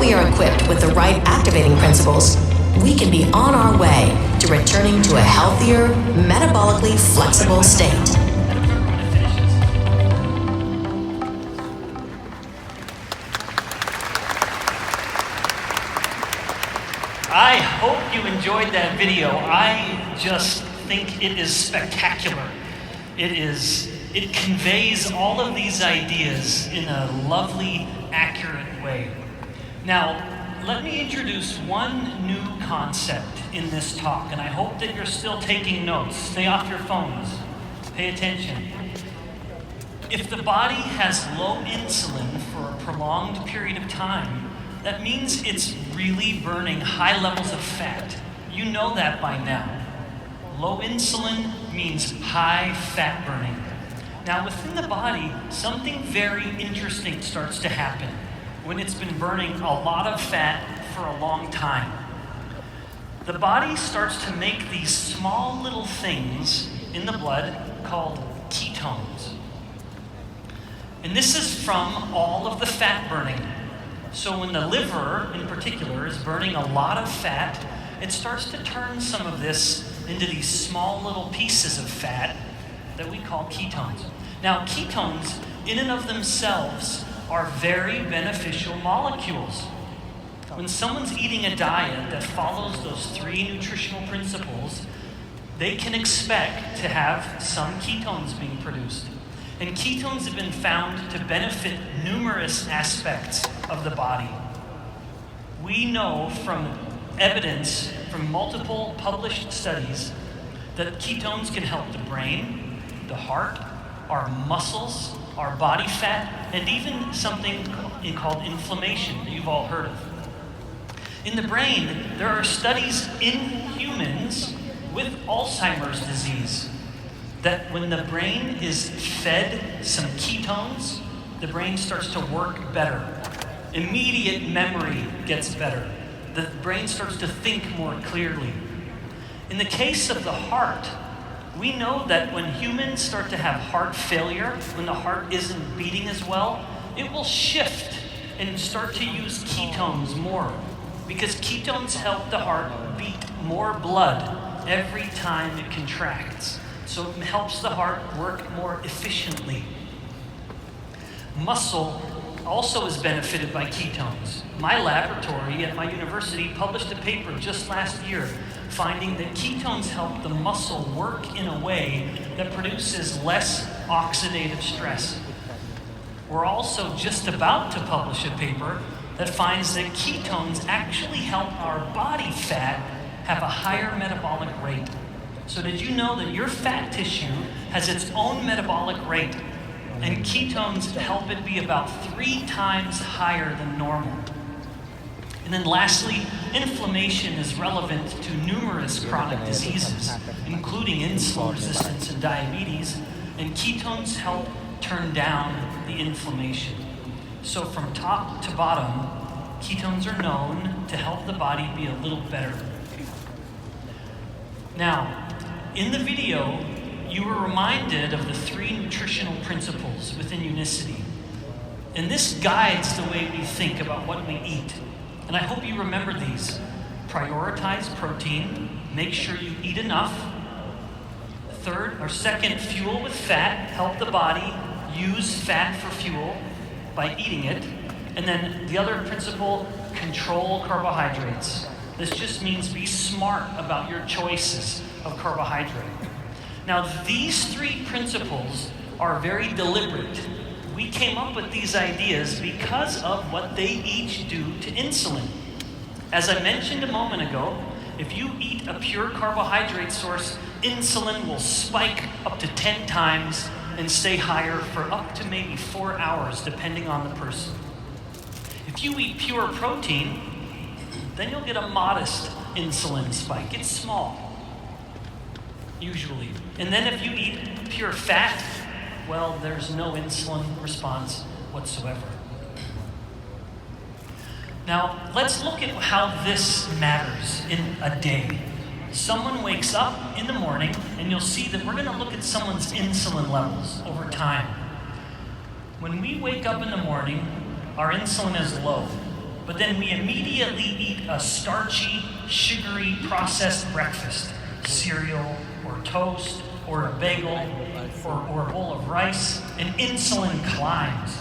we are equipped with the right activating principles, we can be on our way to returning to a healthier, metabolically flexible state. I hope you enjoyed that video. I just think it is spectacular. It conveys all of these ideas in a lovely, accurate way. Now, let me introduce one new concept in this talk, and I hope that you're still taking notes. Stay off your phones. Pay attention. If the body has low insulin for a prolonged period of time, that means it's really burning high levels of fat. You know that by now. Low insulin means high fat burning. Now, within the body, something very interesting starts to happen when it's been burning a lot of fat for a long time. The body starts to make these small little things in the blood called ketones. And this is from all of the fat burning. So when the liver, in particular, is burning a lot of fat, it starts to turn some of this into these small little pieces of fat that we call ketones. Now, ketones, in and of themselves, are very beneficial molecules. When someone's eating a diet that follows those 3 nutritional principles, they can expect to have some ketones being produced. And ketones have been found to benefit numerous aspects of the body. We know from evidence from multiple published studies that ketones can help the brain, the heart, our muscles, our body fat, and even something called inflammation that you've all heard of. In the brain, there are studies in humans with Alzheimer's disease that when the brain is fed some ketones, the brain starts to work better. Immediate memory gets better. The brain starts to think more clearly. In the case of the heart, we know that when humans start to have heart failure, when the heart isn't beating as well, it will shift and start to use ketones more, because ketones help the heart beat more blood every time it contracts. So it helps the heart work more efficiently. Muscle also is benefited by ketones. My laboratory at my university published a paper just last year finding that ketones help the muscle work in a way that produces less oxidative stress. We're also just about to publish a paper that finds that ketones actually help our body fat have a higher metabolic rate. So did you know that your fat tissue has its own metabolic rate, and ketones help it be about 3 times higher than normal? And then lastly, inflammation is relevant to numerous chronic diseases, including insulin resistance and diabetes, and ketones help turn down the inflammation. So from top to bottom, ketones are known to help the body be a little better. Now, in the video, you were reminded of the 3 nutritional principles within Unicity. And this guides the way we think about what we eat. And I hope you remember these. Prioritize protein, make sure you eat enough. Second, fuel with fat, help the body use fat for fuel by eating it. And then the other principle, control carbohydrates. This just means be smart about your choices of carbohydrate. Now, these 3 principles are very deliberate. We came up with these ideas because of what they each do to insulin. As I mentioned a moment ago, if you eat a pure carbohydrate source, insulin will spike up to 10 times and stay higher for up to maybe 4 hours, depending on the person. If you eat pure protein, then you'll get a modest insulin spike. It's small, usually. And then if you eat pure fat, well, there's no insulin response whatsoever. Now, let's look at how this matters in a day. Someone wakes up in the morning, and you'll see that we're going to look at someone's insulin levels over time. When we wake up in the morning, our insulin is low. but then we immediately eat a starchy, sugary, processed breakfast, cereal or toast or a bagel or a bowl of rice, and insulin climbs.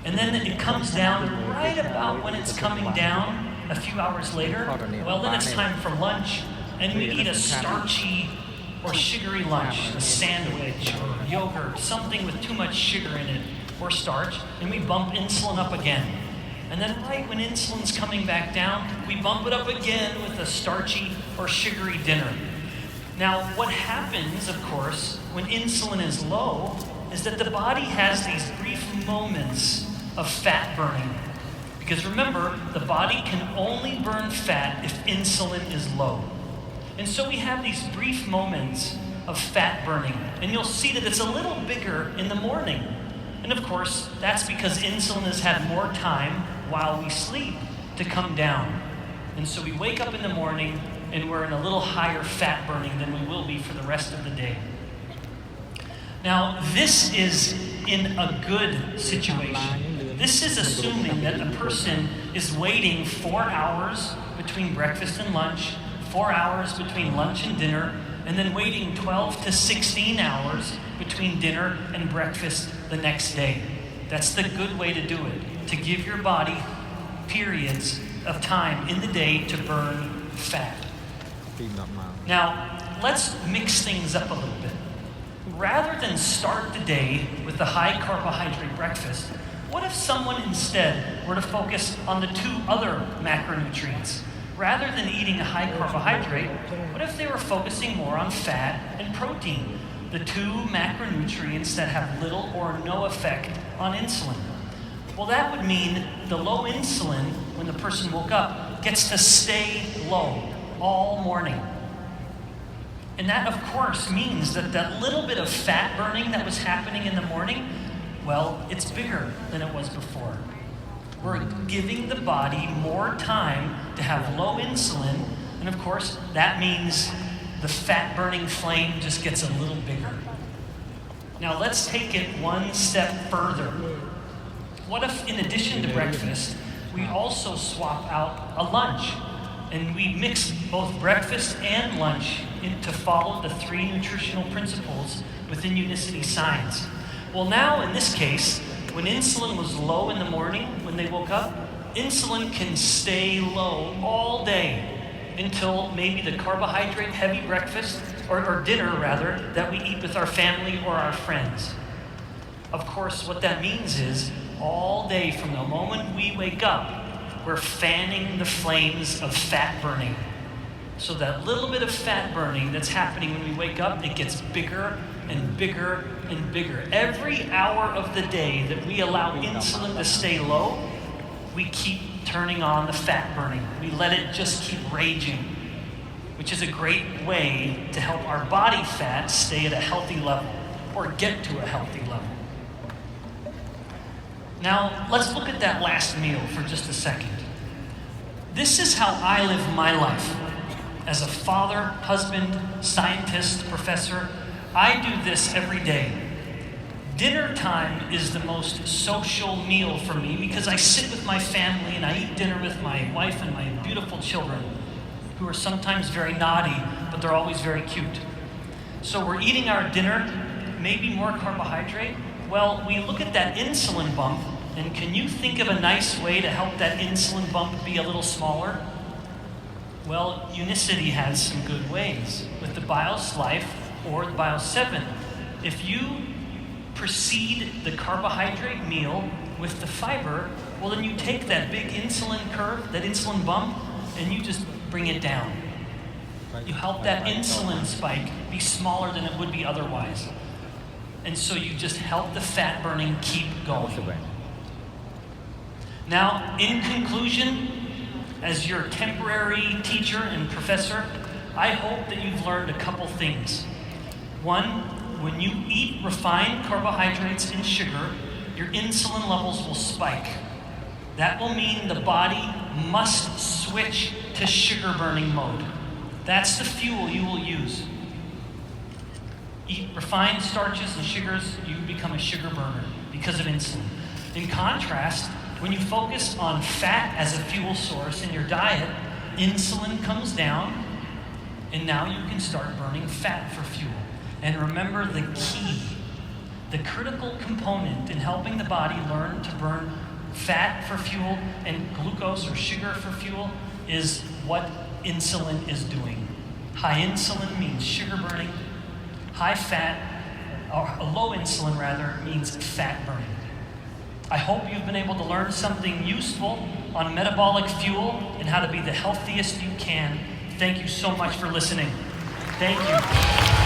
And then it comes down right about when it's coming down a few hours later. Well, then it's time for lunch, and we eat a starchy or sugary lunch, a sandwich or yogurt, something with too much sugar in it or starch, and we bump insulin up again. And then right when insulin's coming back down, we bump it up again with a starchy or sugary dinner. Now, what happens, of course, when insulin is low is that the body has these brief moments of fat burning. Because remember, the body can only burn fat if insulin is low. And so we have these brief moments of fat burning. And you'll see that it's a little bigger in the morning. And of course, that's because insulin has had more time while we sleep to come down. And so we wake up in the morning and we're in a little higher fat burning than we will be for the rest of the day. Now, this is in a good situation. This is assuming that a person is waiting 4 hours between breakfast and lunch, 4 hours between lunch and dinner, and then waiting 12 to 16 hours between dinner and breakfast the next day. That's the good way to do it, to give your body periods of time in the day to burn fat. Now, let's mix things up a little bit. Rather than start the day with a high carbohydrate breakfast, what if someone instead were to focus on the 2 other macronutrients? Rather than eating a high carbohydrate, what if they were focusing more on fat and protein, the 2 macronutrients that have little or no effect on insulin? Well, that would mean the low insulin, when the person woke up, gets to stay low all morning. And that, of course, means that that little bit of fat burning that was happening in the morning, well, it's bigger than it was before. We're giving the body more time to have low insulin, and of course, that means the fat-burning flame just gets a little bigger. Now, let's take it one step further. What if, in addition to breakfast, we also swap out a lunch? And we mix both breakfast and lunch to follow the 3 nutritional principles within Unicity Science. Well, now in this case, when insulin was low in the morning, when they woke up, insulin can stay low all day until maybe the carbohydrate-heavy breakfast, or dinner rather, that we eat with our family or our friends. Of course, what that means is all day from the moment we wake up, we're fanning the flames of fat burning. So that little bit of fat burning that's happening when we wake up, it gets bigger and bigger and bigger. Every hour of the day that we allow insulin to stay low, we keep turning on the fat burning. We let it just keep raging, which is a great way to help our body fat stay at a healthy level or get to a healthy level. Now, let's look at that last meal for just a second. This is how I live my life. As a father, husband, scientist, professor, I do this every day. Dinner time is the most social meal for me because I sit with my family and I eat dinner with my wife and my beautiful children, who are sometimes very naughty, but they're always very cute. So we're eating our dinner, maybe more carbohydrate. Well, we look at that insulin bump, and can you think of a nice way to help that insulin bump be a little smaller? Well, Unicity has some good ways. With the BIOS Life or the BIOS 7, if you precede the carbohydrate meal with the fiber, well then you take that big insulin curve, that insulin bump, and you just bring it down. You help that insulin spike be smaller than it would be otherwise. And so you just help the fat burning keep going. Now, in conclusion, as your temporary teacher and professor, I hope that you've learned a couple things. One, when you eat refined carbohydrates and sugar, your insulin levels will spike. That will mean the body must switch to sugar burning mode. That's the fuel you will use. Eat refined starches and sugars, you become a sugar burner because of insulin. In contrast, When you focus on fat as a fuel source in your diet, insulin comes down, and now you can start burning fat for fuel. And remember the key, the critical component in helping the body learn to burn fat for fuel and glucose or sugar for fuel is what insulin is doing. High insulin means sugar burning. High fat, or low insulin rather, means fat burning. I hope you've been able to learn something useful on metabolic fuel and how to be the healthiest you can. Thank you so much for listening. Thank you.